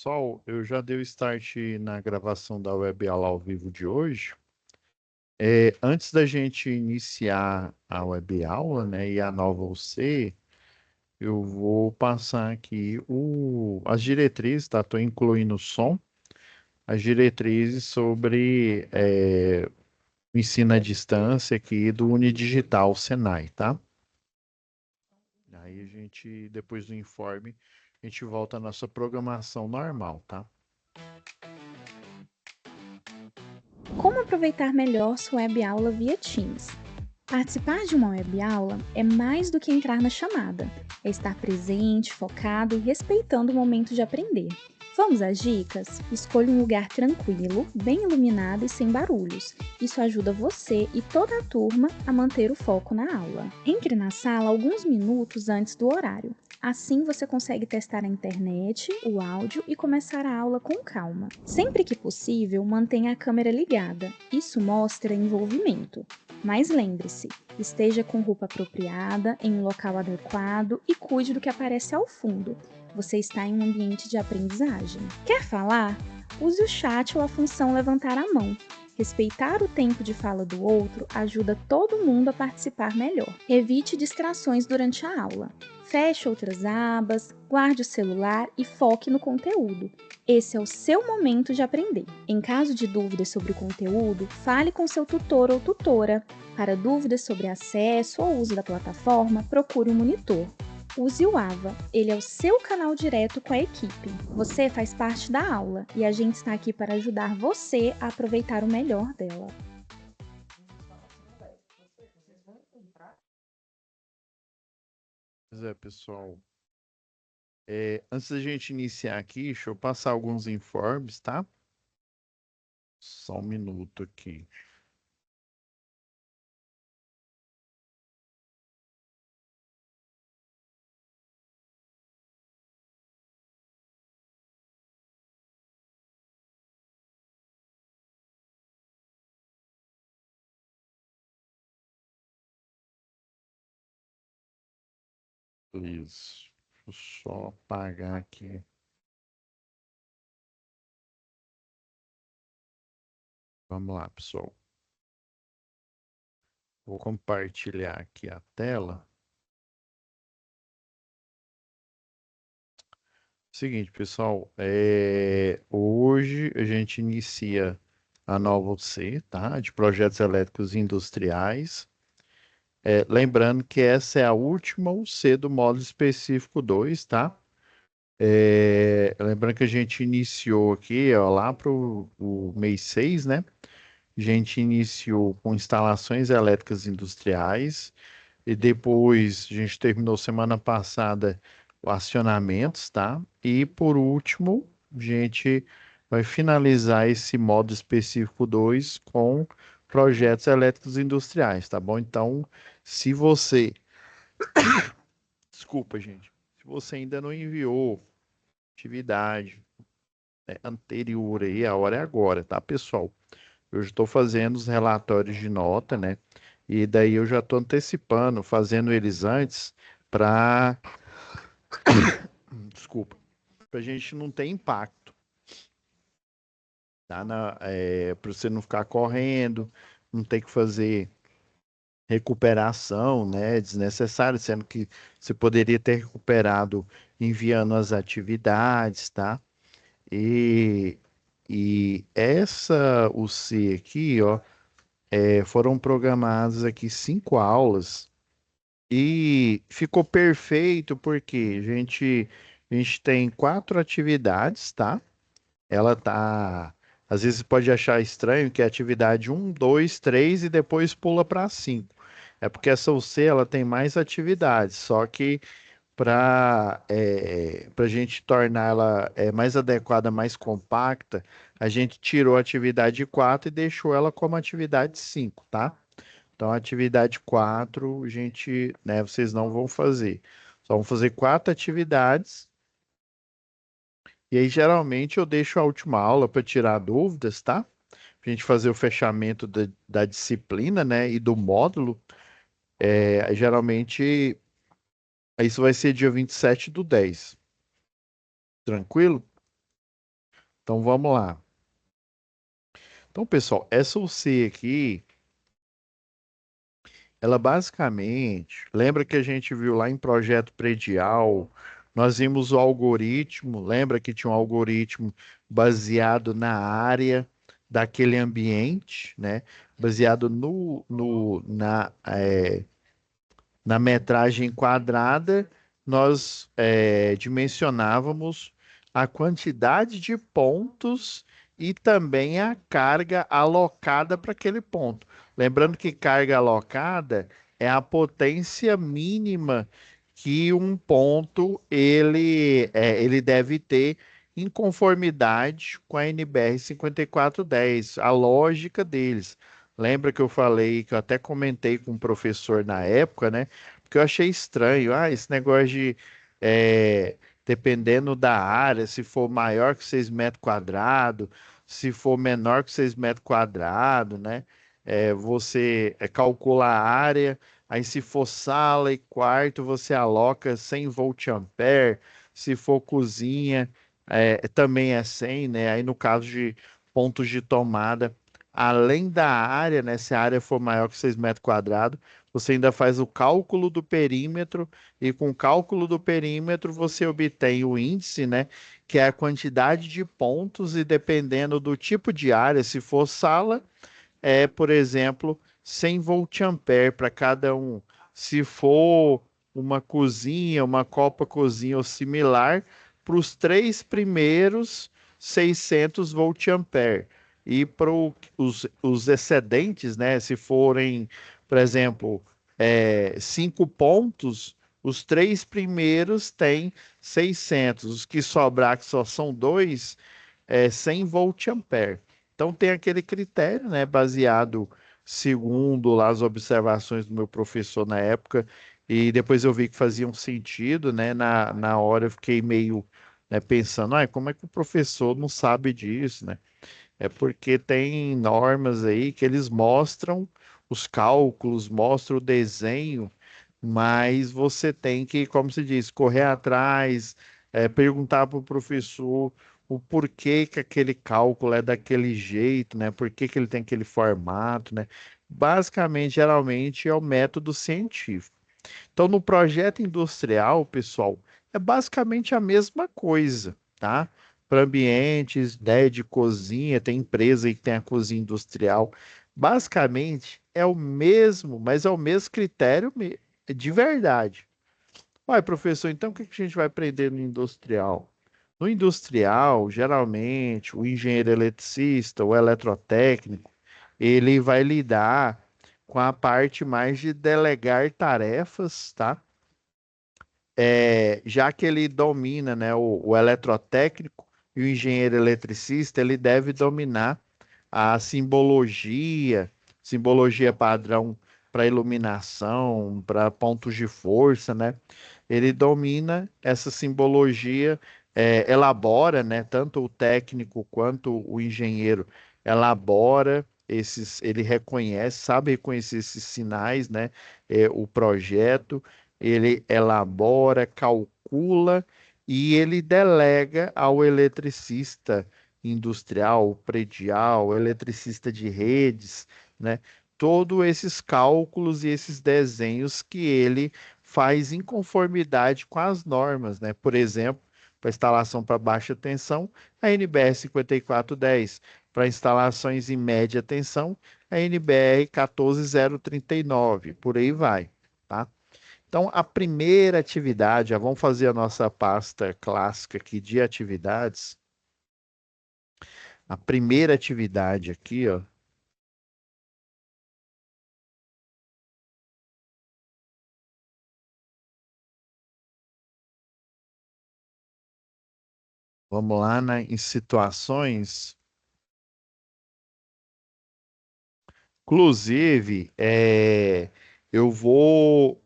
Pessoal, eu já dei o start na gravação da web aula ao vivo de hoje. Antes da gente iniciar a web aula, né, e a nova UC, eu vou passar aqui as diretrizes, tá? Estou incluindo o som, as diretrizes sobre o ensino à distância aqui do Unidigital Senai, tá? Aí a gente, depois do informe, a gente volta à nossa programação normal, tá? Como aproveitar melhor sua web aula via Teams? Participar de uma web aula é mais do que entrar na chamada, é estar presente, focado e respeitando o momento de aprender. Vamos às dicas? Escolha um lugar tranquilo, bem iluminado e sem barulhos. Isso ajuda você e toda a turma a manter o foco na aula. Entre na sala alguns minutos antes do horário. Assim você consegue testar a internet, o áudio e começar a aula com calma. Sempre que possível, mantenha a câmera ligada. Isso mostra envolvimento. Mas lembre-se, esteja com roupa apropriada, em um local adequado e cuide do que aparece ao fundo. Você está em um ambiente de aprendizagem. Quer falar? Use o chat ou a função levantar a mão. Respeitar o tempo de fala do outro ajuda todo mundo a participar melhor. Evite distrações durante a aula. Feche outras abas, guarde o celular e foque no conteúdo. Esse é o seu momento de aprender. Em caso de dúvidas sobre o conteúdo, fale com seu tutor ou tutora. Para dúvidas sobre acesso ou uso da plataforma, procure um monitor. Use o AVA, ele é o seu canal direto com a equipe. Você faz parte da aula e a gente está aqui para ajudar você a aproveitar o melhor dela. Pois é, pessoal. Antes da gente iniciar aqui, deixa eu passar alguns informes, tá? Só um minuto aqui. Isso. Deixa eu só apagar aqui. Vamos lá, pessoal. Vou compartilhar aqui a tela. Seguinte, pessoal, hoje a gente inicia a nova UC, tá? De projetos elétricos industriais. Lembrando que essa é a última UC do módulo específico 2, tá? Lembrando que a gente iniciou aqui, ó, lá para o mês 6, né? A gente iniciou com instalações elétricas industriais e depois a gente terminou semana passada o acionamentos, tá? E por último, a gente vai finalizar esse módulo específico 2 com projetos elétricos industriais, tá bom? Então, se você, desculpa, gente, se você ainda não enviou atividade anterior aí, a hora é agora, tá, pessoal? Eu estou fazendo os relatórios de nota, né? E daí eu já estou antecipando, fazendo eles antes para, desculpa, para a gente não ter impacto, tá? Para você não ficar correndo, não ter que fazer recuperação, né? Desnecessário, sendo que você poderia ter recuperado enviando as atividades, tá? E, e essa UC aqui, ó, foram programadas aqui 5 aulas e ficou perfeito porque a gente tem 4 atividades, tá? Ela tá, às vezes pode achar estranho que é atividade um, 2, 3 e depois pula para 5. É porque essa UC ela tem mais atividades, só que para a gente tornar ela mais adequada, mais compacta, a gente tirou a atividade 4 e deixou ela como atividade 5, tá? Então, a atividade 4, gente, né, vocês não vão fazer. Só vão fazer 4 atividades. E aí, geralmente, eu deixo a última aula para tirar dúvidas, tá? Pra gente fazer o fechamento da disciplina, né, e do módulo. Geralmente, isso vai ser dia 27/10. Tranquilo? Então vamos lá. Então, pessoal, essa UC aqui, ela basicamente, lembra que a gente viu lá em projeto predial, nós vimos o algoritmo, lembra que tinha um algoritmo baseado na área daquele ambiente, né? Baseado na metragem quadrada, nós dimensionávamos a quantidade de pontos e também a carga alocada para aquele ponto. Lembrando que carga alocada é a potência mínima que um ponto ele deve ter em conformidade com a NBR 5410, a lógica deles. Lembra que eu falei, que eu até comentei com o professor na época, né? Porque eu achei estranho. Ah, esse negócio de, é, dependendo da área, se for maior que 6 metros quadrados, se for menor que 6 metros quadrados, né? Você calcula a área, aí se for sala e quarto, você aloca 100 volt-ampere, se for cozinha, também é 100, né? Aí no caso de pontos de tomada, além da área, né? Se a área for maior que 6 metros quadrados, você ainda faz o cálculo do perímetro, e com o cálculo do perímetro você obtém o índice, né? Que é a quantidade de pontos, e dependendo do tipo de área, se for sala, por exemplo, 100 volt-ampere para cada um. Se for uma cozinha, uma copa cozinha ou similar, para os três primeiros, 600 volt-ampere. E para os excedentes, né, se forem, por exemplo, 5 pontos, os três primeiros têm 600. Os que sobrar, que só são dois, 100 volt-ampere. Então tem aquele critério, né, baseado segundo lá as observações do meu professor na época, e depois eu vi que fazia um sentido, né, na hora eu fiquei meio, né, pensando, como é que o professor não sabe disso, né? É porque tem normas aí que eles mostram os cálculos, mostram o desenho, mas você tem que, como se diz, correr atrás, perguntar para o professor o porquê que aquele cálculo é daquele jeito, né? Por que que ele tem aquele formato, né? Basicamente, geralmente é o método científico. Então, no projeto industrial, pessoal, é basicamente a mesma coisa, tá? Para ambientes, né, de cozinha, tem empresa aí que tem a cozinha industrial. Basicamente é o mesmo, mas é o mesmo critério de verdade. Uai, professor, então o que que a gente vai aprender no industrial? No industrial, geralmente, o engenheiro eletricista, o eletrotécnico, ele vai lidar com a parte mais de delegar tarefas, tá? Já que ele domina, né, o eletrotécnico e o engenheiro eletricista, ele deve dominar a simbologia padrão para iluminação, para pontos de força, né? Ele domina essa simbologia, elabora, né? Tanto o técnico quanto o engenheiro elabora ele reconhece, sabe reconhecer esses sinais, né? O projeto, ele elabora, calcula e ele delega ao eletricista industrial, predial, eletricista de redes, né? Todos esses cálculos e esses desenhos que ele faz em conformidade com as normas, né? Por exemplo, para instalação para baixa tensão, a NBR 5410. Para instalações em média tensão, a NBR 14039. Por aí vai, tá? Então, a primeira atividade, já vamos fazer a nossa pasta clássica aqui de atividades. A primeira atividade aqui, ó, vamos lá, né, em situações. Inclusive, eu vou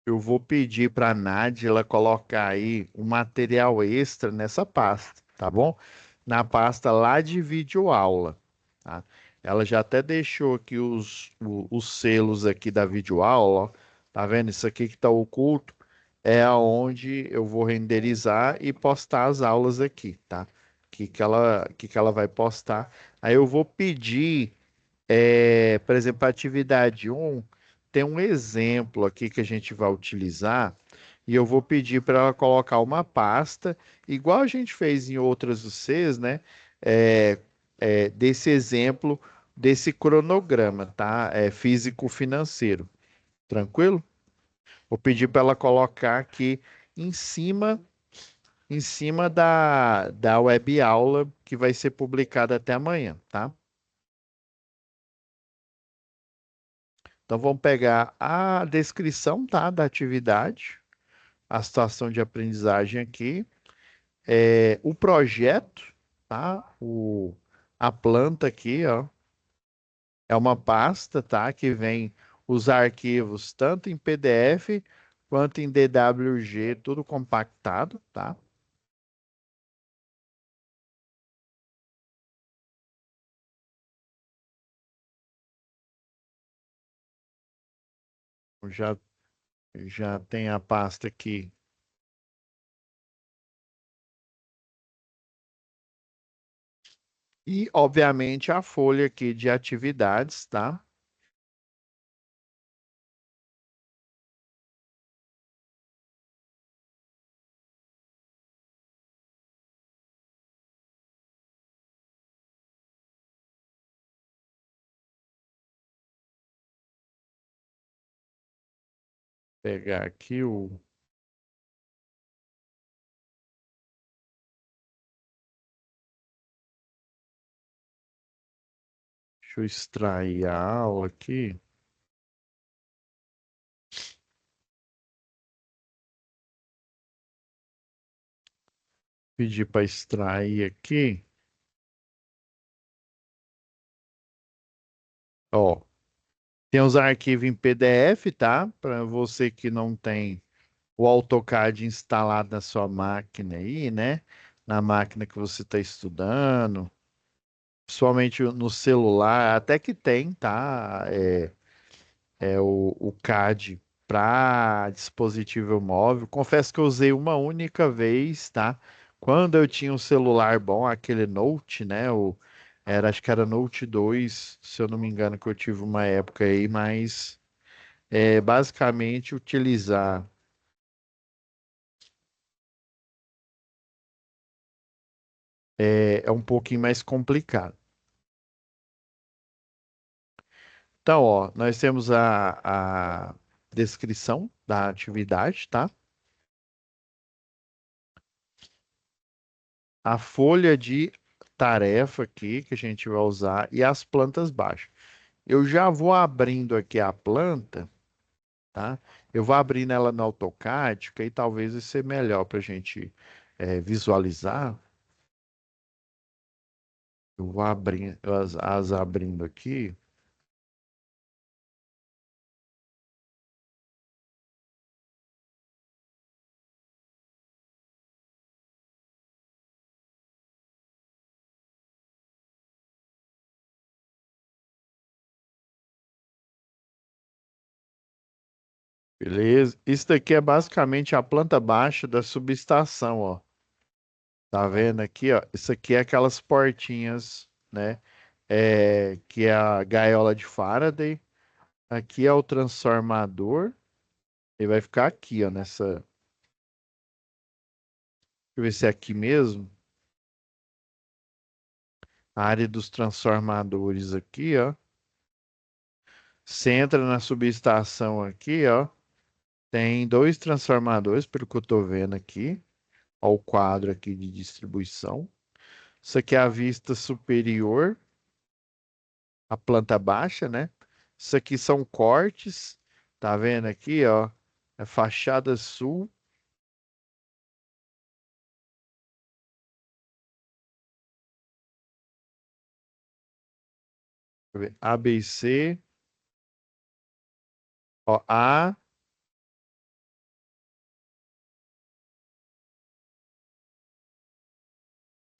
eu vou pedir para a Nádia ela colocar aí um material extra nessa pasta, tá bom? Na pasta lá de videoaula, tá? Ela já até deixou aqui os selos aqui da videoaula, ó. Tá vendo? Isso aqui que está oculto é aonde eu vou renderizar e postar as aulas aqui, tá? que ela vai postar. Aí eu vou pedir, por exemplo, a atividade um tem um exemplo aqui que a gente vai utilizar, e eu vou pedir para ela colocar uma pasta, igual a gente fez em outras UCs, né? É, desse exemplo, desse cronograma, tá? Físico-financeiro. Tranquilo? Vou pedir para ela colocar aqui em cima, em cima da web aula que vai ser publicada até amanhã, tá? Então vamos pegar a descrição, tá, da atividade, a situação de aprendizagem aqui, o projeto, tá? A planta aqui, ó, é uma pasta, tá, que vem os arquivos tanto em PDF quanto em DWG, tudo compactado, tá? Já já tem a pasta aqui. E, obviamente, a folha aqui de atividades, tá? Pegar aqui o. Deixa eu extrair a aula aqui. Pedir para extrair aqui. Ó, tem os arquivos em PDF, tá? Para você que não tem o AutoCAD instalado na sua máquina aí, né? Na máquina que você está estudando, principalmente no celular, até que tem, tá? O CAD para dispositivo móvel. Confesso que eu usei uma única vez, tá? Quando eu tinha um celular bom, aquele Note, né? Acho que era Note 2, se eu não me engano, que eu tive uma época aí, mas basicamente utilizar é um pouquinho mais complicado. Então, ó, nós temos a descrição da atividade, tá? A folha de tarefa aqui que a gente vai usar e as plantas baixas. Eu já vou abrindo aqui a planta, tá? Eu vou abrindo ela no AutoCAD, que aí talvez isso seja melhor para a gente visualizar. Eu vou abrir as abrindo aqui. Beleza? Isso daqui é basicamente a planta baixa da subestação, ó. Tá vendo aqui, ó? Isso aqui é aquelas portinhas, né? Que é a gaiola de Faraday. Aqui é o transformador. Ele vai ficar aqui, ó, nessa. Deixa eu ver se é aqui mesmo. A área dos transformadores aqui, ó. Você entra na subestação aqui, ó. Tem dois transformadores, pelo que eu tô vendo aqui. Ó, o quadro aqui de distribuição. Isso aqui é a vista superior, a planta baixa, né? Isso aqui são cortes. Tá vendo aqui, ó? É fachada sul. Deixa eu ver, ABC. Ó, A,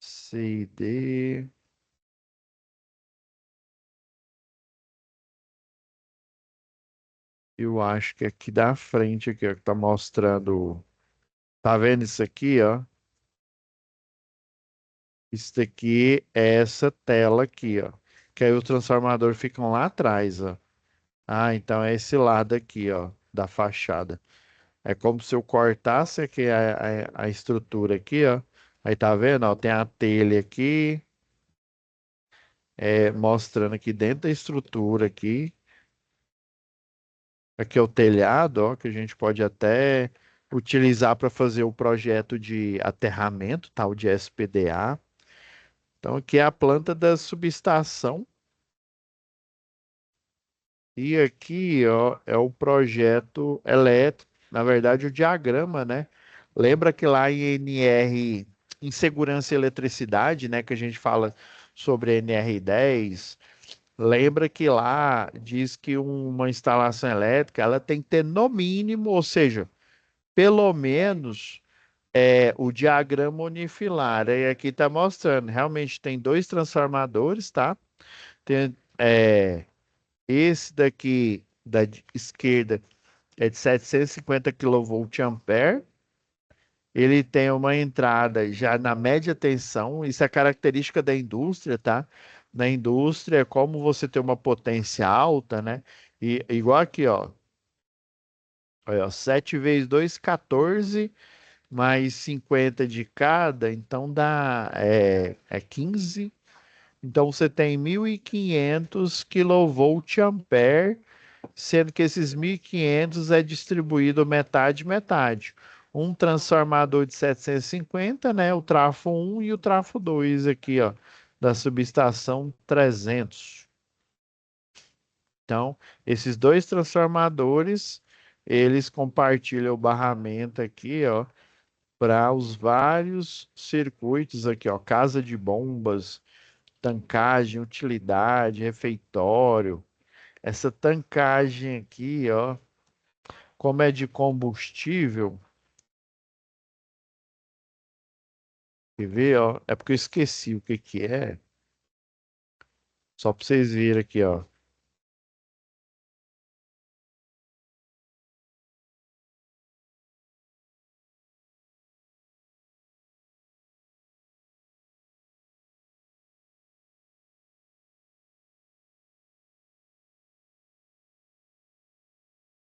C, D. Eu acho que aqui da frente, aqui, ó, que tá mostrando. Tá vendo isso aqui, ó? Isso daqui é essa tela aqui, ó. Que aí os transformadores ficam lá atrás, ó. Ah, então é esse lado aqui, ó, da fachada. É como se eu cortasse aqui a estrutura aqui, ó. Aí tá vendo, ó, tem a telha aqui, mostrando aqui dentro da estrutura aqui. Aqui é o telhado, ó, que a gente pode até utilizar para fazer o projeto de aterramento, tal de SPDA. Então aqui é a planta da subestação e aqui, ó, é o projeto elétrico, na verdade o diagrama, né? Lembra que lá em NR, em segurança e eletricidade, né, que a gente fala sobre NR10, lembra que lá diz que uma instalação elétrica, ela tem que ter no mínimo, ou seja, pelo menos o diagrama unifilar. Aí aqui está mostrando, realmente tem dois transformadores, tá? Tem, esse daqui da esquerda é de 750 kVA. Ele tem uma entrada já na média tensão, isso é característica da indústria, tá? Na indústria, como você tem uma potência alta, né? E igual aqui, ó. Olha, ó, 7 vezes 2, 14, mais 50 de cada, então dá 15. Então você tem 1.500 kVA, sendo que esses 1.500 é distribuído metade, metade. Um transformador de 750, né? O trafo um e o trafo 2 aqui, ó, da subestação 300. Então, esses dois transformadores, eles compartilham o barramento aqui, ó, para os vários circuitos aqui, ó, casa de bombas, tancagem, utilidade, refeitório. Essa tancagem aqui, ó, como é de combustível, quer ver, ó, é porque eu esqueci o que que é. Só para vocês verem aqui, ó,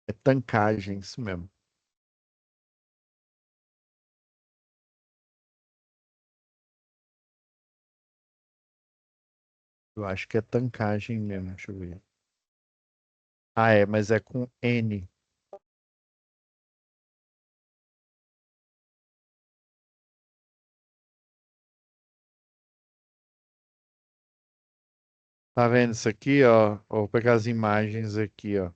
é tancagem, isso mesmo. Eu acho que é tancagem mesmo, deixa eu ver. Ah, é, mas é com N. Tá vendo isso aqui, ó? Vou pegar as imagens aqui, ó.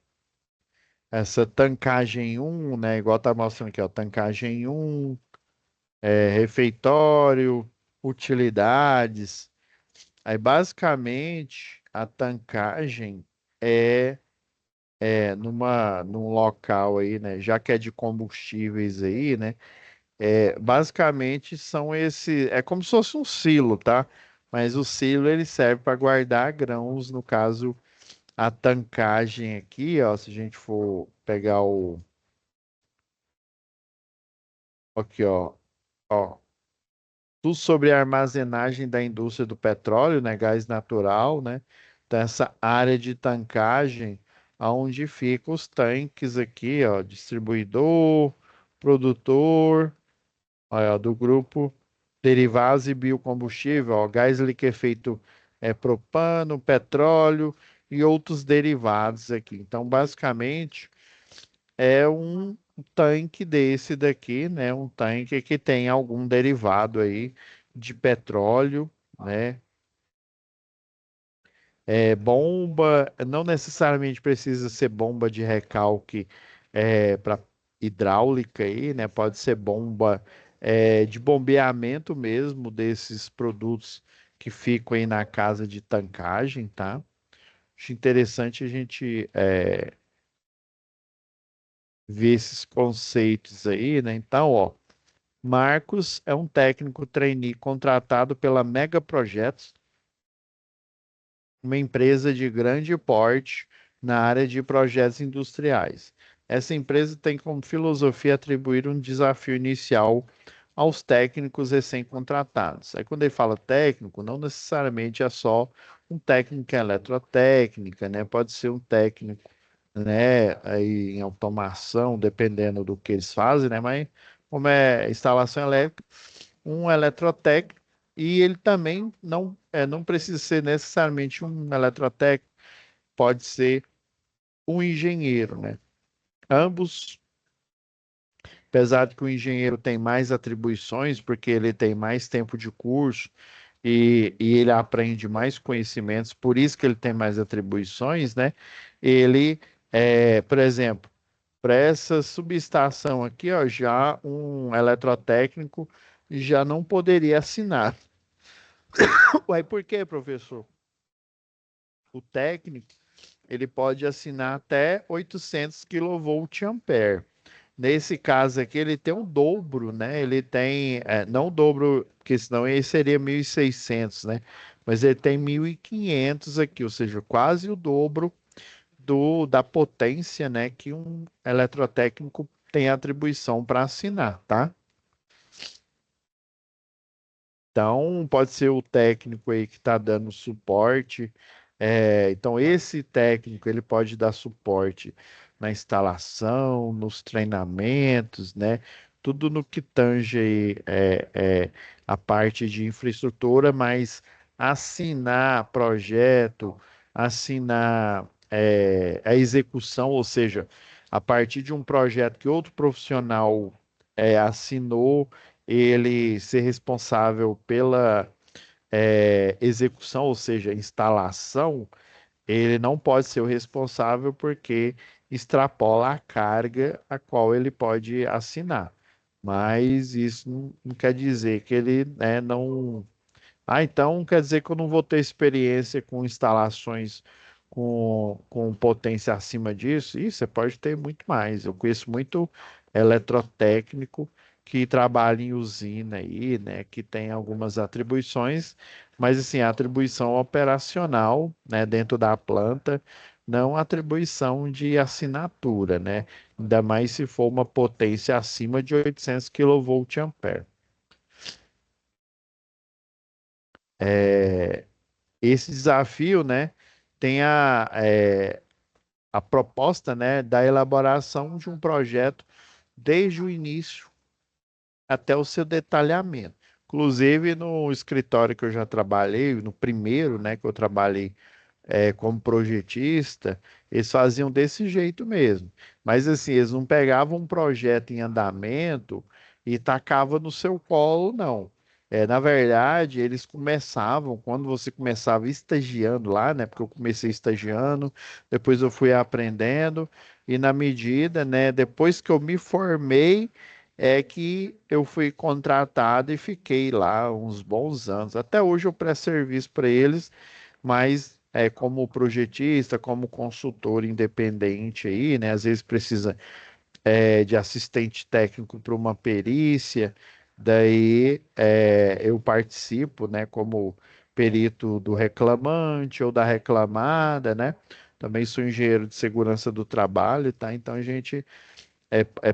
Essa tancagem um, né? Igual tá mostrando aqui, ó. Tancagem um, refeitório, utilidades. Aí, basicamente, a tancagem é, num local aí, né? Já que é de combustíveis aí, né? Basicamente são esse, é como se fosse um silo, tá? Mas o silo ele serve para guardar grãos, no caso, a tancagem aqui, ó, se a gente for pegar aqui, ó, tudo sobre a armazenagem da indústria do petróleo, né, gás natural, né? Então, essa área de tancagem, aonde ficam os tanques aqui, ó, distribuidor, produtor, ó, do grupo derivados e biocombustível, ó, gás liquefeito propano, petróleo e outros derivados aqui. Então, basicamente, é um tanque desse daqui, né? Um tanque que tem algum derivado aí de petróleo, né? Bomba, não necessariamente precisa ser bomba de recalque para hidráulica aí, né? Pode ser bomba de bombeamento mesmo desses produtos que ficam aí na casa de tancagem, tá? Acho interessante a gente ver esses conceitos aí, né? Então, ó, Marcos é um técnico trainee contratado pela Mega Projetos, uma empresa de grande porte na área de projetos industriais. Essa empresa tem como filosofia atribuir um desafio inicial aos técnicos recém-contratados. Aí, quando ele fala técnico, não necessariamente é só um técnico em eletrotécnica, né? Pode ser um técnico, né, aí em automação, dependendo do que eles fazem, né? Mas como é instalação elétrica, um eletrotécnico, e ele também não precisa ser necessariamente um eletrotécnico, pode ser um engenheiro, né? Ambos, apesar de que o engenheiro tem mais atribuições, porque ele tem mais tempo de curso e ele aprende mais conhecimentos, por isso que ele tem mais atribuições, né? Ele, por exemplo, para essa subestação aqui, ó, já um eletrotécnico já não poderia assinar. Ué, por quê, professor? O técnico, ele pode assinar até 800 kVA. Nesse caso aqui, ele tem o dobro, né? Ele tem, não o dobro, porque senão ele seria 1.600, né? Mas ele tem 1.500 aqui, ou seja, quase o dobro da potência, né? Que um eletrotécnico tem atribuição para assinar, tá? Então, pode ser o técnico aí que está dando suporte. Então, esse técnico ele pode dar suporte na instalação, nos treinamentos, né? Tudo no que tange aí, a parte de infraestrutura, mas assinar projeto, assinar a execução, ou seja, a partir de um projeto que outro profissional assinou ele ser responsável pela execução, ou seja, instalação, ele não pode ser o responsável porque extrapola a carga a qual ele pode assinar. Mas isso não quer dizer que ele, né, não. Ah, então quer dizer que eu não vou ter experiência com instalações com potência acima disso? Isso, você pode ter muito mais. Eu conheço muito eletrotécnico que trabalha em usina aí, né, que tem algumas atribuições, mas assim, a atribuição operacional, né, dentro da planta, não atribuição de assinatura, né? Ainda mais se for uma potência acima de 800 kVA. Esse desafio, né, tem a proposta, né, da elaboração de um projeto desde o início até o seu detalhamento. Inclusive, no escritório que eu já trabalhei, no primeiro, né, que eu trabalhei como projetista, eles faziam desse jeito mesmo. Mas assim, eles não pegavam um projeto em andamento e tacavam no seu colo, não. Na verdade, eles começavam, quando você começava estagiando lá, né? Porque eu comecei estagiando, depois eu fui aprendendo, e na medida, né, depois que eu me formei, é que eu fui contratado e fiquei lá uns bons anos. Até hoje eu presto serviço para eles, mas como projetista, como consultor independente aí, né? Às vezes precisa de assistente técnico para uma perícia, daí eu participo, né? Como perito do reclamante ou da reclamada, né? Também sou engenheiro de segurança do trabalho, tá? Então a gente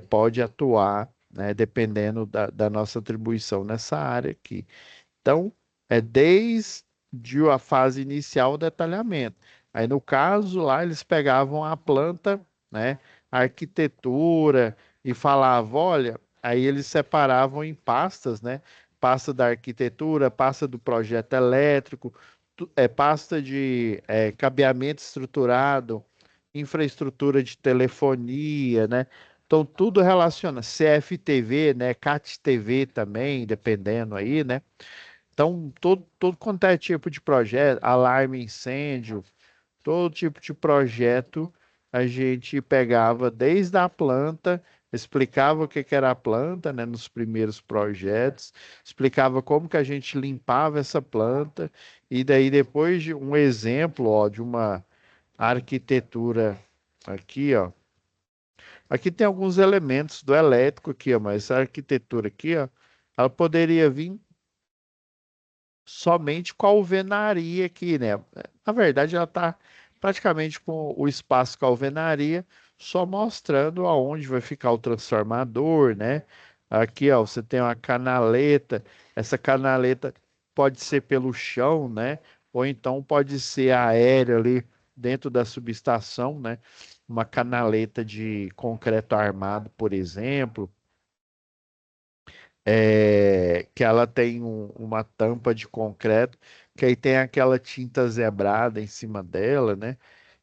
pode atuar, né? Dependendo da nossa atribuição nessa área aqui. Então, desde a fase inicial o detalhamento. Aí, no caso, lá eles pegavam a planta, né, a arquitetura e falavam, olha, aí eles separavam em pastas, né, pasta da arquitetura, pasta do projeto elétrico, pasta de cabeamento estruturado, infraestrutura de telefonia, né? Então, tudo relaciona, CFTV, né, CAT-TV também, dependendo aí, né? Então, todo quanto é tipo de projeto, alarme, incêndio, todo tipo de projeto, a gente pegava desde a planta, explicava o que que era a planta, né, nos primeiros projetos, explicava como que a gente limpava essa planta, e daí depois de um exemplo, ó, de uma arquitetura aqui, ó. Aqui tem alguns elementos do elétrico aqui, ó, mas essa arquitetura aqui, ó, ela poderia vir somente com a alvenaria aqui, né? Na verdade, ela está praticamente com o espaço com a alvenaria, só mostrando aonde vai ficar o transformador, né? Aqui, ó, você tem uma canaleta. Essa canaleta pode ser pelo chão, né? Ou então pode ser aérea ali dentro da subestação, né? Uma canaleta de concreto armado, por exemplo, que ela tem uma tampa de concreto, que aí tem aquela tinta zebrada em cima dela, né?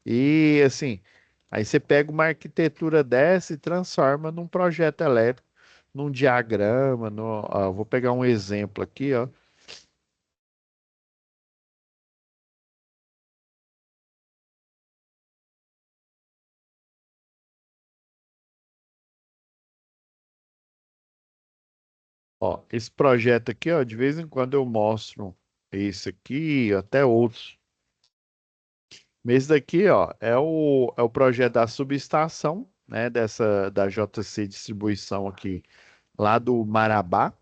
E assim, aí você pega uma arquitetura dessa e transforma num projeto elétrico, num diagrama, ó, vou pegar um exemplo aqui, ó. Ó, esse projeto aqui, ó, de vez em quando eu mostro esse aqui, até outros. Esse daqui, ó, é o projeto da subestação, né, da JC Distribuição aqui, lá do Marabá.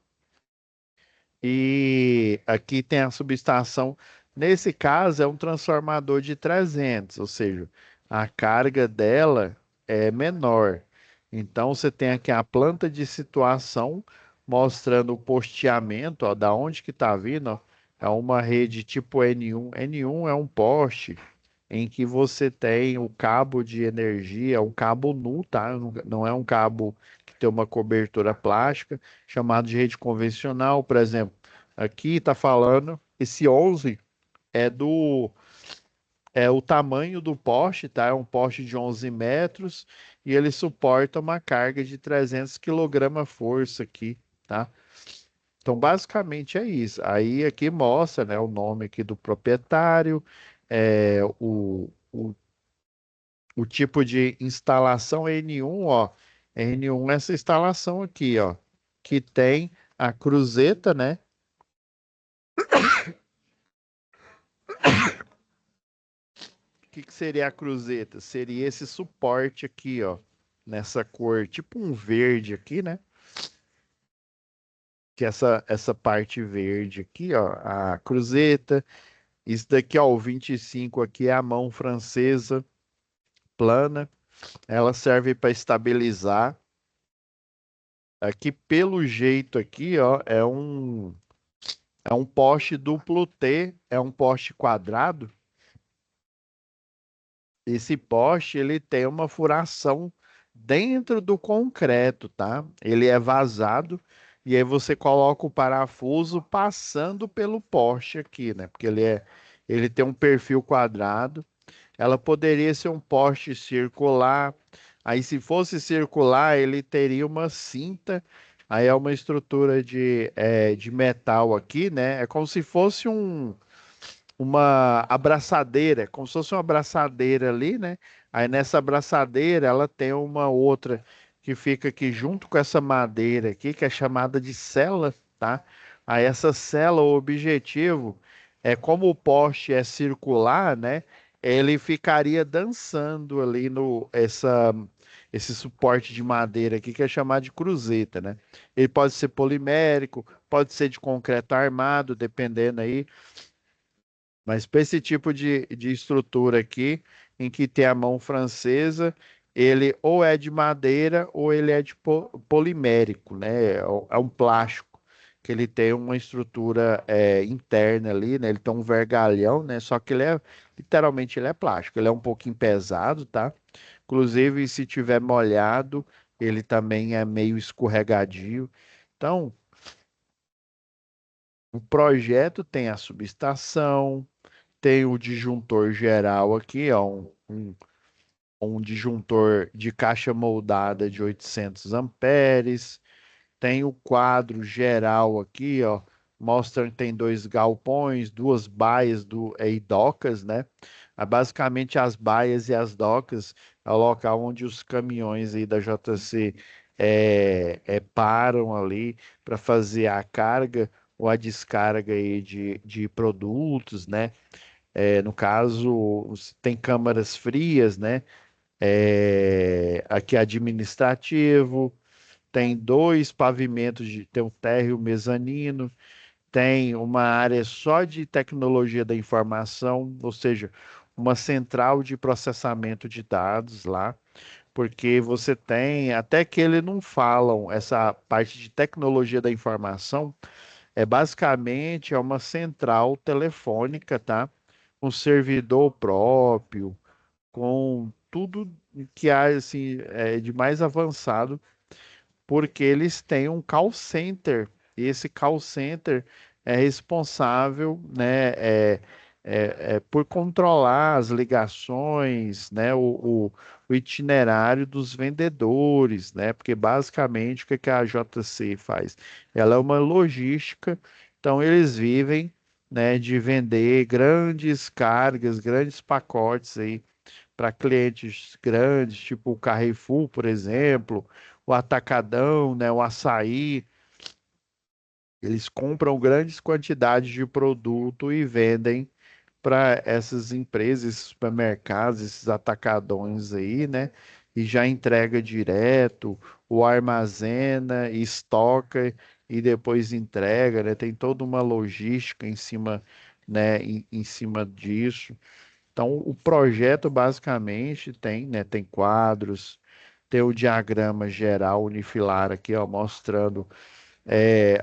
E aqui tem a subestação. Nesse caso, é um transformador de 300, ou seja, a carga dela é menor. Então, você tem aqui a planta de situação mostrando o posteamento, ó, da onde que está vindo. Ó. É uma rede tipo N1. N1 é um poste em que você tem o cabo de energia, um cabo nu, tá? Não é um cabo que tem uma cobertura plástica, chamado de rede convencional, por exemplo. Aqui está falando, esse 11 é do é o tamanho do poste, tá? É um poste de 11 metros e ele suporta uma carga de 300 kg força aqui, tá? Então, basicamente é isso. Aí aqui mostra, né, o nome aqui do proprietário, o tipo de instalação N1, ó. N1 é essa instalação aqui, ó, que tem a cruzeta, né? O que que seria a cruzeta? Seria esse suporte aqui, ó, nessa cor, tipo um verde aqui, né? Que é essa parte verde aqui, ó, a cruzeta. Isso daqui, ó, o 25 aqui é a mão francesa plana. Ela serve para estabilizar. Aqui, pelo jeito aqui, ó, é um poste duplo T, é um poste quadrado. Esse poste ele tem uma furação dentro do concreto, tá? Ele é vazado e aí você coloca o parafuso passando pelo poste aqui, né? Porque ele tem um perfil quadrado. Ela poderia ser um poste circular. Aí, se fosse circular, ele teria uma cinta. Aí é uma estrutura de metal aqui, né? É como se fosse uma abraçadeira, como se fosse uma abraçadeira ali, né? Aí nessa abraçadeira ela tem uma outra que fica aqui junto com essa madeira aqui, que é chamada de cela, tá? Aí essa cela, o objetivo é como o poste é circular, né? Ele ficaria dançando ali no esse suporte de madeira aqui que é chamado de cruzeta, né? Ele pode ser polimérico, pode ser de concreto armado, dependendo aí. Mas para esse tipo de estrutura aqui, em que tem a mão francesa, ele ou é de madeira ou ele é de polimérico, né? É um plástico, que ele tem uma estrutura interna ali, né? Ele tem um vergalhão, né? Só que literalmente, ele é plástico. Ele é um pouquinho pesado, tá? Inclusive, se tiver molhado, ele também é meio escorregadio. Então, o projeto tem a subestação, tem o disjuntor geral aqui, ó, um disjuntor de caixa moldada de 800 amperes. Tem o quadro geral aqui, ó, mostra que tem dois galpões, duas baias e docas, né? Basicamente as baias e as docas é o local onde os caminhões aí da JC param ali para fazer a carga ou a descarga aí de produtos, né? No caso, tem câmaras frias, né? Aqui administrativo, tem dois pavimentos, tem um térreo mezanino, tem uma área só de tecnologia da informação, ou seja, uma central de processamento de dados lá. porque você tem, até que eles não falam, essa parte de tecnologia da informação, basicamente é uma central telefônica, tá? Com servidor próprio, com tudo que há assim, de mais avançado, porque eles têm um call center. E esse call center é responsável, né, por controlar as ligações, né, o itinerário dos vendedores, né, porque basicamente o que que a JC faz? Ela é uma logística, então eles vivem, né, de vender grandes cargas, grandes pacotes aí para clientes grandes, tipo o Carrefour, por exemplo, o Atacadão, né, o Açaí. Eles compram grandes quantidades de produto e vendem para essas empresas, esses supermercados, esses atacadões aí, né? E já entrega direto, ou armazena, estoca e depois entrega, né? Tem toda uma logística em cima, né, em cima disso. Então, o projeto basicamente tem, né, tem quadros, tem o diagrama geral unifilar aqui, ó, mostrando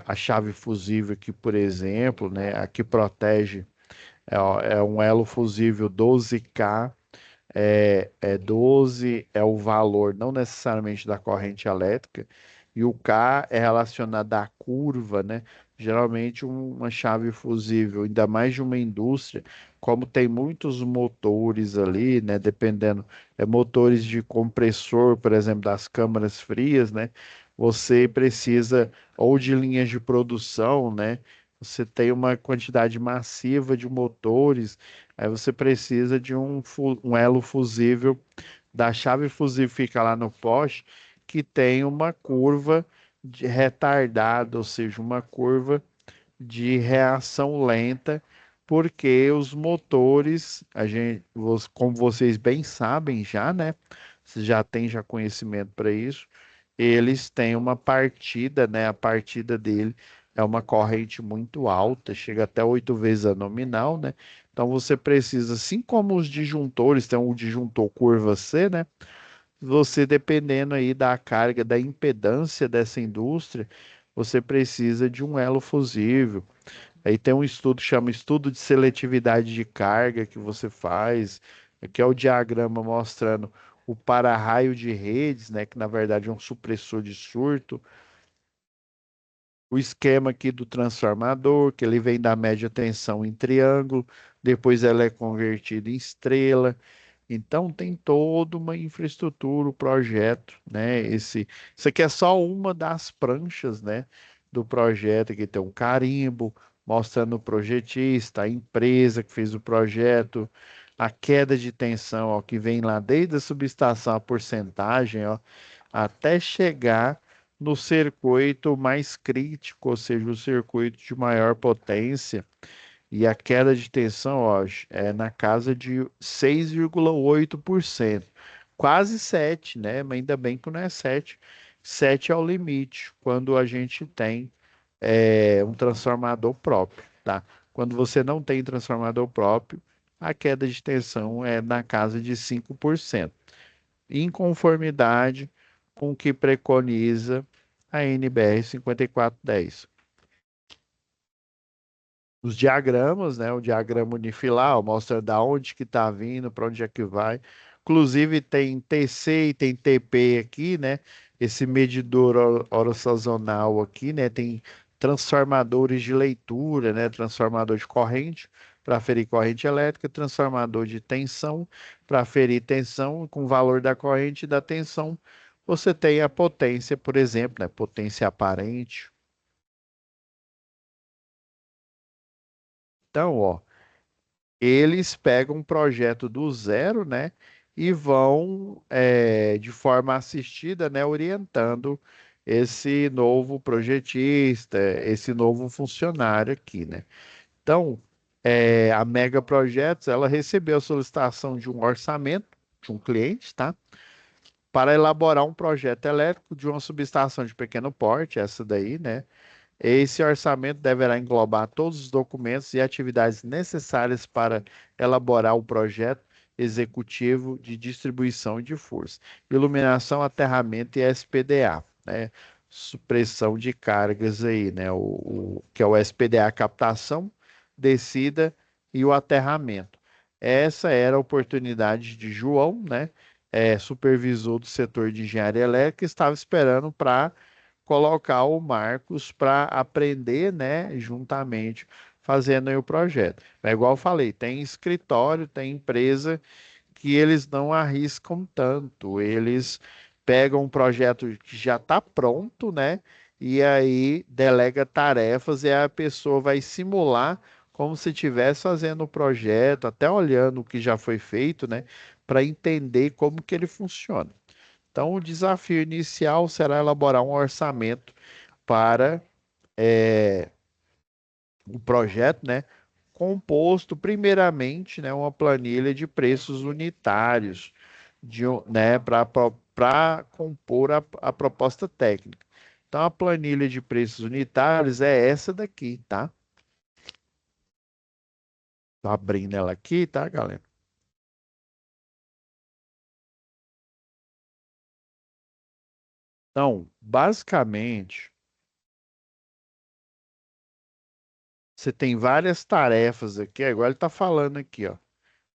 a chave fusível aqui, por exemplo, né, a que protege, ó, é um elo fusível 12K, 12 é o valor, não necessariamente da corrente elétrica, e o K é relacionado à curva, né? Geralmente uma chave fusível, ainda mais de uma indústria, como tem muitos motores ali, né? Dependendo, motores de compressor, por exemplo, das câmaras frias, né? Você precisa, ou de linhas de produção, né? Você tem uma quantidade massiva de motores. Aí você precisa de um elo fusível da chave fusível fica lá no poste que tem uma curva de retardada, ou seja, uma curva de reação lenta, porque os motores, como vocês bem sabem já, né? Vocês já têm já conhecimento para isso. Eles têm uma partida, né? A partida dele é uma corrente muito alta, chega até 8 vezes a nominal, né? Então você precisa, assim como os disjuntores, tem o disjuntor curva C, né? Você dependendo aí da carga, da impedância dessa indústria, você precisa de um elo fusível. Aí tem um estudo que chama estudo de seletividade de carga que você faz. Aqui é o diagrama mostrando o para-raio de redes, né, que na verdade é um supressor de surto. O esquema aqui do transformador, que ele vem da média tensão em triângulo, depois ela é convertida em estrela. Então tem toda uma infraestrutura, o projeto, né? Isso aqui é só uma das pranchas, né, do projeto. Aqui tem um carimbo mostrando o projetista, a empresa que fez o projeto, a queda de tensão, ó, que vem lá desde a subestação, a porcentagem, ó, até chegar no circuito mais crítico, ou seja, o circuito de maior potência. E a queda de tensão, ó, é na casa de 6,8%. Quase 7, né? Mas ainda bem que não é 7. 7 é o limite quando a gente tem um transformador próprio, tá? Quando você não tem transformador próprio, a queda de tensão é na casa de 5%, em conformidade com o que preconiza a NBR 5410. Os diagramas, né? O diagrama unifilar, ó, mostra da onde que está vindo, para onde é que vai. Inclusive tem TC e tem TP aqui, né? Esse medidor hora sazonal aqui, né? Tem transformadores de leitura, né? Transformador de corrente para ferir corrente elétrica, transformador de tensão para ferir tensão com o valor da corrente e da tensão. Você tem a potência, por exemplo, né? Potência aparente. Então, ó, eles pegam um projeto do zero, né, e vão, de forma assistida, né, orientando esse novo projetista, esse novo funcionário aqui, né. Então, a Mega Projetos, ela recebeu a solicitação de um orçamento de um cliente, tá, para elaborar um projeto elétrico de uma subestação de pequeno porte, essa daí, né. Esse orçamento deverá englobar todos os documentos e atividades necessárias para elaborar o projeto executivo de distribuição de força. Iluminação, aterramento e SPDA, né? Supressão de cargas aí, né? Que é o SPDA, captação, descida e o aterramento. Essa era a oportunidade de João, né? Supervisor do setor de engenharia elétrica, estava esperando para colocar o Marcos para aprender, né, juntamente, fazendo aí o projeto. É igual eu falei, tem escritório, tem empresa que eles não arriscam tanto, eles pegam um projeto que já está pronto, né, e aí delega tarefas e a pessoa vai simular como se estivesse fazendo o projeto, até olhando o que já foi feito, né, para entender como que ele funciona. Então, o desafio inicial será elaborar um orçamento para o projeto, né? Composto primeiramente, né, uma planilha de preços unitários, né, para compor a proposta técnica. Então, a planilha de preços unitários é essa daqui, tá? Tô abrindo ela aqui, tá, galera? Então, basicamente, você tem várias tarefas aqui, agora ele está falando aqui, ó.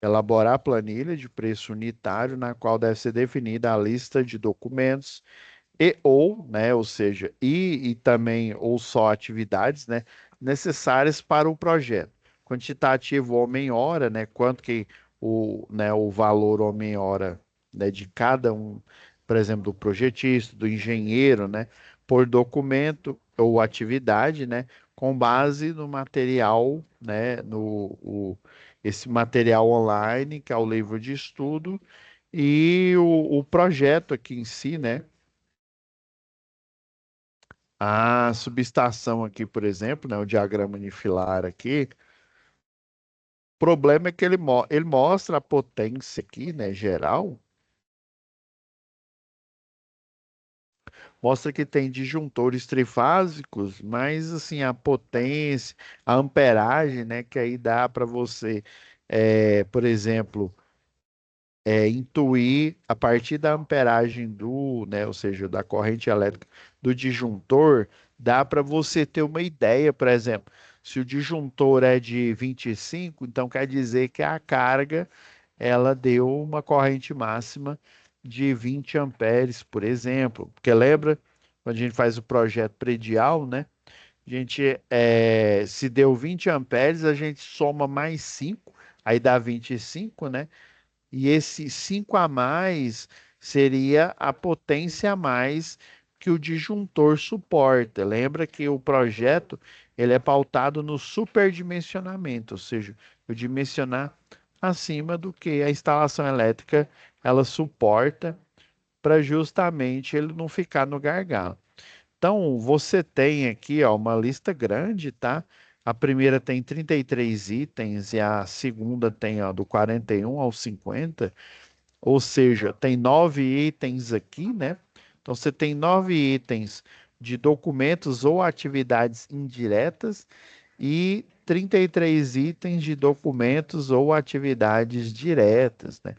Elaborar a planilha de preço unitário, na qual deve ser definida a lista de documentos e ou, né, ou seja, e também ou só atividades, né, necessárias para o projeto. Quantitativo homem-hora, né, quanto que o valor homem-hora, né, de cada um, por exemplo, do projetista, do engenheiro, né, por documento ou atividade, né, com base no material, né, esse material online, que é o livro de estudo, e o projeto aqui em si, né, a subestação aqui, por exemplo, né, o diagrama unifilar aqui, o problema é que ele mostra a potência aqui, né, geral, mostra que tem disjuntores trifásicos, mas assim, a potência, a amperagem, né, que aí dá para você, por exemplo, intuir a partir da amperagem né, ou seja, da corrente elétrica do disjuntor, dá para você ter uma ideia, por exemplo, se o disjuntor é de 25, então quer dizer que a carga ela deu uma corrente máxima de 20 amperes, por exemplo. Porque lembra, quando a gente faz o projeto predial, né? A gente, se deu 20 amperes, a gente soma mais 5, aí dá 25, né? E esse 5 a mais seria a potência a mais que o disjuntor suporta. Lembra que o projeto ele é pautado no superdimensionamento, ou seja, o dimensionar acima do que a instalação elétrica ela suporta para justamente ele não ficar no gargalo. Então, você tem aqui, ó, uma lista grande, tá? A primeira tem 33 itens e a segunda tem, ó, do 41 ao 50, ou seja, tem 9 itens aqui, né? Então, você tem 9 itens de documentos ou atividades indiretas e 33 itens de documentos ou atividades diretas, né?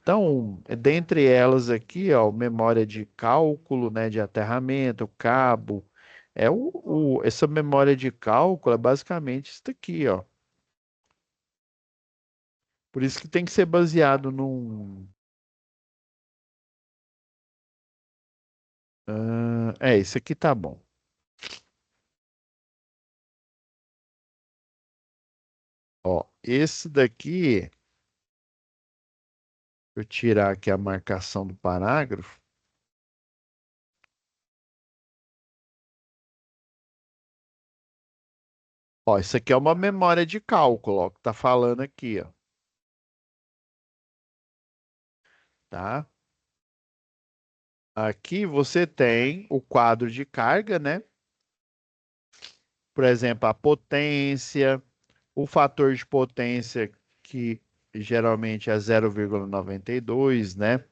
Então, dentre elas aqui, ó, memória de cálculo, né, de aterramento, cabo, essa memória de cálculo é basicamente isso aqui, ó. Por isso que tem que ser baseado num... esse aqui tá bom. Ó, esse daqui, eu tirar aqui a marcação do parágrafo. Ó, isso aqui é uma memória de cálculo, ó, que tá falando aqui, ó, tá? Aqui você tem o quadro de carga, né? Por exemplo, a potência, o fator de potência, que geralmente é 0,92, né?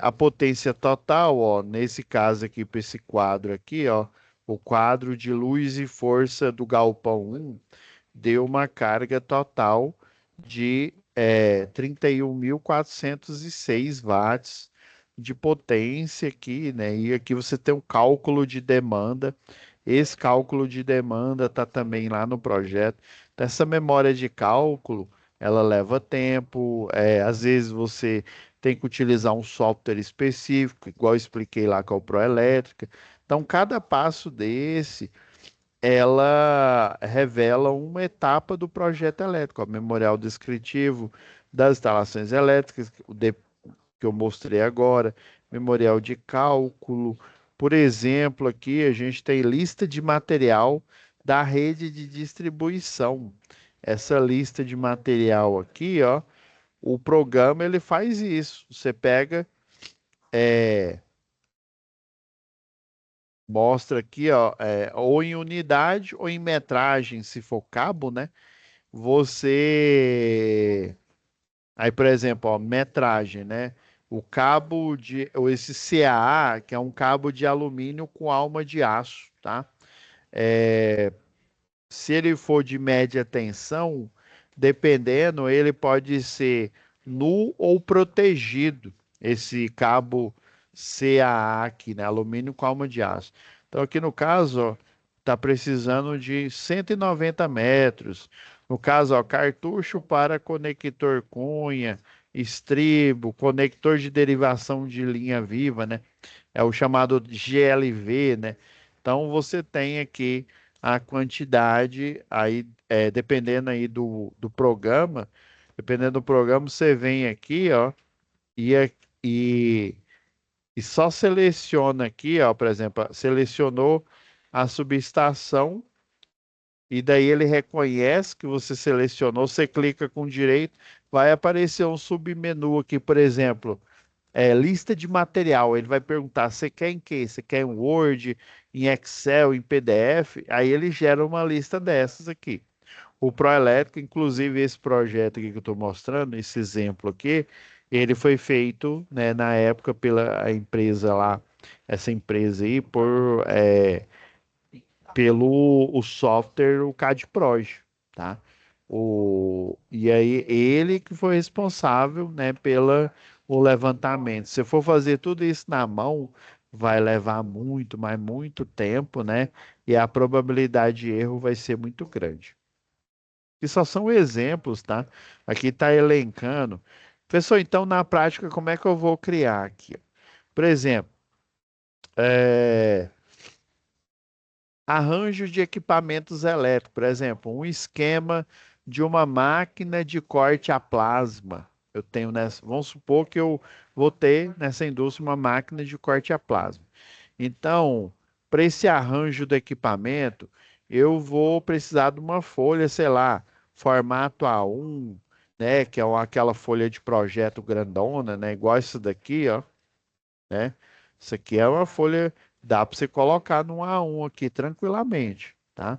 A potência total, ó, nesse caso aqui, para esse quadro aqui, ó, o quadro de luz e força do galpão 1 deu uma carga total de 31.406 watts de potência aqui, né? E aqui você tem um cálculo de demanda. Esse cálculo de demanda está também lá no projeto. Então, essa memória de cálculo, ela leva tempo. Às vezes você tem que utilizar um software específico, igual eu expliquei lá com a Proelétrica. Então, cada passo desse ela revela uma etapa do projeto elétrico, ó, memorial descritivo das instalações elétricas, que eu mostrei agora, memorial de cálculo. Por exemplo, aqui a gente tem lista de material da rede de distribuição. Essa lista de material aqui, ó, o programa ele faz isso. Você pega, é, mostra aqui, ó, ou em unidade ou em metragem, se for cabo, né? Você. Aí, por exemplo, ó, metragem, né? O cabo de. Ou esse CAA, que é um cabo de alumínio com alma de aço, tá? Se ele for de média tensão, dependendo, ele pode ser nu ou protegido. Esse cabo CAA aqui, né? Alumínio com alma de aço. Então, aqui no caso, ó, tá precisando de 190 metros. No caso, ó, cartucho para conector cunha, estribo, conector de derivação de linha viva, né? É o chamado GLV, né? Então você tem aqui a quantidade, aí dependendo aí do programa, dependendo do programa, você vem aqui, ó, e, e, e só seleciona aqui, ó, por exemplo, selecionou a subestação, e daí ele reconhece que você selecionou, você clica com direito, vai aparecer um submenu aqui, por exemplo, lista de material. Ele vai perguntar: você quer em quê? Você quer em Word, em Excel, em PDF? Aí ele gera uma lista dessas aqui. O Proelétrico, inclusive esse projeto aqui que eu estou mostrando, esse exemplo aqui, ele foi feito, né, na época pela empresa lá, essa empresa aí, pelo o software, o CAD-PROJ, tá? E aí ele que foi responsável, né, o levantamento. Se for fazer tudo isso na mão, vai levar muito, mas muito tempo, né? E a probabilidade de erro vai ser muito grande. E só são exemplos, tá? Aqui está elencando. Professor, então na prática, como é que eu vou criar aqui? Por exemplo, é, arranjo de equipamentos elétricos, por exemplo, um esquema de uma máquina de corte a plasma. Eu tenho nessa, vamos supor que eu vou ter nessa indústria uma máquina de corte a plasma. Então, para esse arranjo do equipamento, eu vou precisar de uma folha, sei lá, formato A1, né, que é aquela folha de projeto grandona, né, igual isso daqui, ó, né? Isso aqui é uma folha, dá para você colocar no A1 aqui tranquilamente, tá?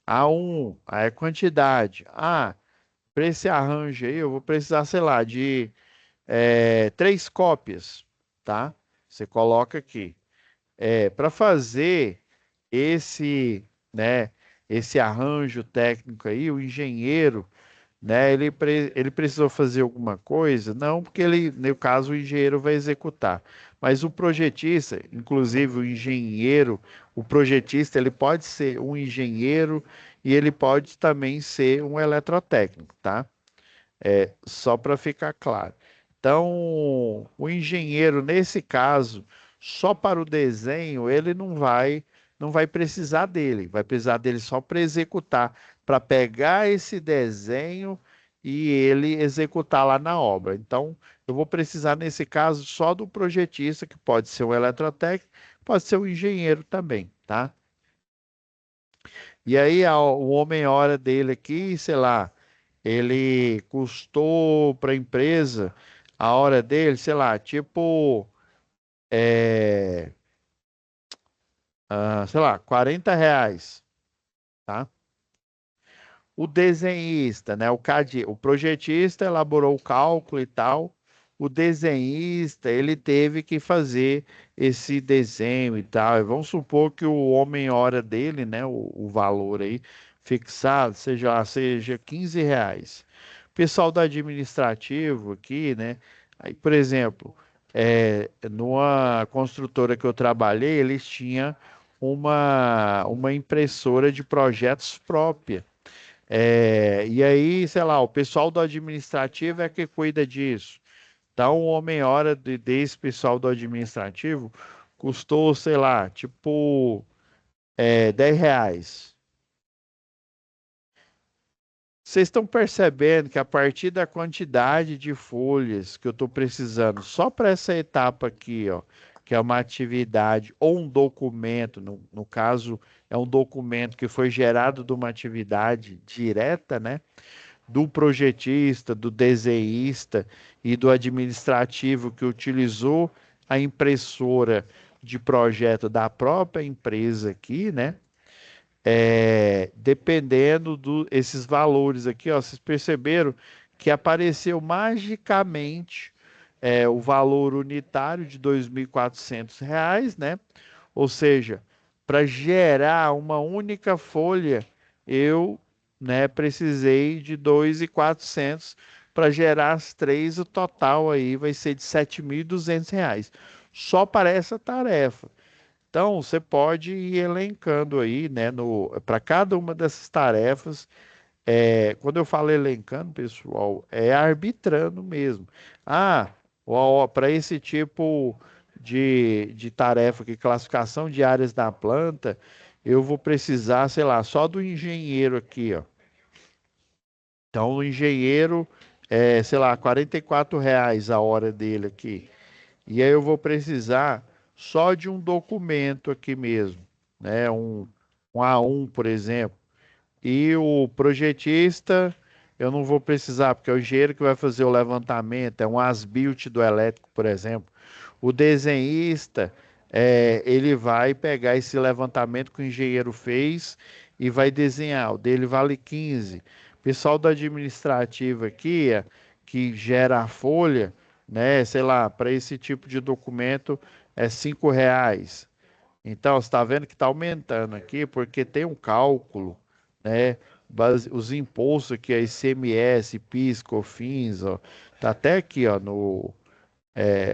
A1, aí é quantidade. Ah, para esse arranjo aí, eu vou precisar, sei lá, de 3 cópias, tá? Você coloca aqui. Para fazer esse, né, esse arranjo técnico aí, o engenheiro, né? Ele precisou fazer alguma coisa? Não, porque ele, no caso, o engenheiro vai executar. Mas o projetista, inclusive o engenheiro, o projetista, ele pode ser um engenheiro e ele pode também ser um eletrotécnico, tá? Só para ficar claro. Então, o engenheiro, nesse caso, só para o desenho, ele não vai precisar dele, vai precisar dele só para executar, para pegar esse desenho e ele executar lá na obra. Então, eu vou precisar, nesse caso, só do projetista, que pode ser um eletrotécnico, pode ser um engenheiro também, tá? E aí, o homem-hora dele aqui, sei lá, ele custou para a empresa a hora dele, sei lá, tipo, é, sei lá, R$ 40, tá? O desenhista, né, o projetista elaborou o cálculo e tal. O desenhista, ele teve que fazer esse desenho e tal. E vamos supor que o homem-hora dele, né, o valor aí fixado, seja R$ 15. pessoal do administrativo aqui, né? Aí, por exemplo, numa construtora que eu trabalhei, eles tinham uma impressora de projetos própria. E aí, sei lá, o pessoal do administrativo é que cuida disso. Então, o homem-hora desse pessoal do administrativo custou, sei lá, tipo, R$ 10. Vocês estão percebendo que a partir da quantidade de folhas que eu estou precisando, só para essa etapa aqui, ó, que é uma atividade ou um documento, no caso, é um documento que foi gerado de uma atividade direta, né? Do projetista, do desenhista e do administrativo que utilizou a impressora de projeto da própria empresa aqui, né? Dependendo esses valores aqui, ó, vocês perceberam que apareceu magicamente o valor unitário de R$ 2.400, né? Ou seja, para gerar uma única folha, eu, né, precisei de 2.400 para gerar as três, o total aí vai ser de R$ 7.200, só para essa tarefa. Então, você pode ir elencando aí, né, para cada uma dessas tarefas. Quando eu falo elencando, pessoal, é arbitrando mesmo. Ah, para esse tipo de tarefa aqui, classificação de áreas da planta, eu vou precisar, sei lá, só do engenheiro aqui, ó. Então, o engenheiro, sei lá, R$ 44 a hora dele aqui. E aí eu vou precisar só de um documento aqui mesmo, né? Um A1, por exemplo. E o projetista, eu não vou precisar, porque é o engenheiro que vai fazer o levantamento, é um as-built do elétrico, por exemplo. O desenhista, ele vai pegar esse levantamento que o engenheiro fez e vai desenhar. O dele vale 15. Pessoal do administrativo aqui, que gera a folha, né? Sei lá, para esse tipo de documento é R$ 5. Então, você está vendo que está aumentando aqui, porque tem um cálculo, né? Os impostos aqui, a ICMS, PIS, COFINS, ó, tá até aqui, ó,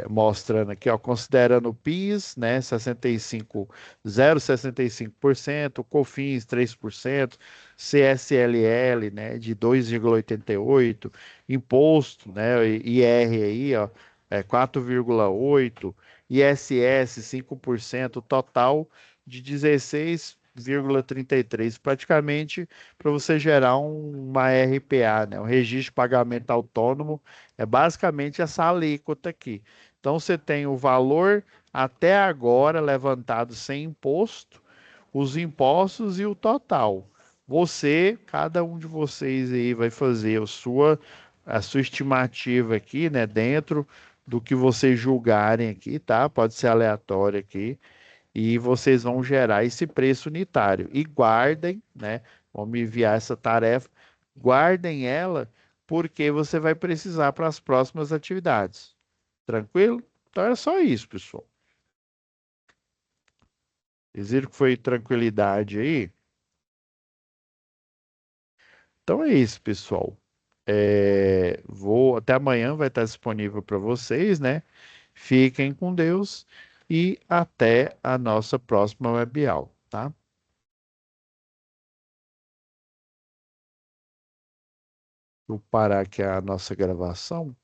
mostrando aqui, ó, considerando o PIS, né, 0,65%, COFINS 3%, CSLL, né, de 2,88%, imposto, né, IR aí, ó, 4,8%, ISS 5%, total de 16,33%, praticamente para você gerar uma RPA, né, um registro de pagamento autônomo, é basicamente essa alíquota aqui. Então você tem o valor até agora levantado sem imposto, os impostos e o total. Cada um de vocês aí vai fazer a sua estimativa aqui, né, dentro do que vocês julgarem aqui, tá? Pode ser aleatório aqui. E vocês vão gerar esse preço unitário. E guardem, né? Vão me enviar essa tarefa. Guardem ela, porque você vai precisar para as próximas atividades. Tranquilo? Então é só isso, pessoal. Vocês viram que foi tranquilidade aí? Então é isso, pessoal. Até amanhã vai estar disponível para vocês, né? Fiquem com Deus e até a nossa próxima web aula, tá? Vou parar aqui a nossa gravação.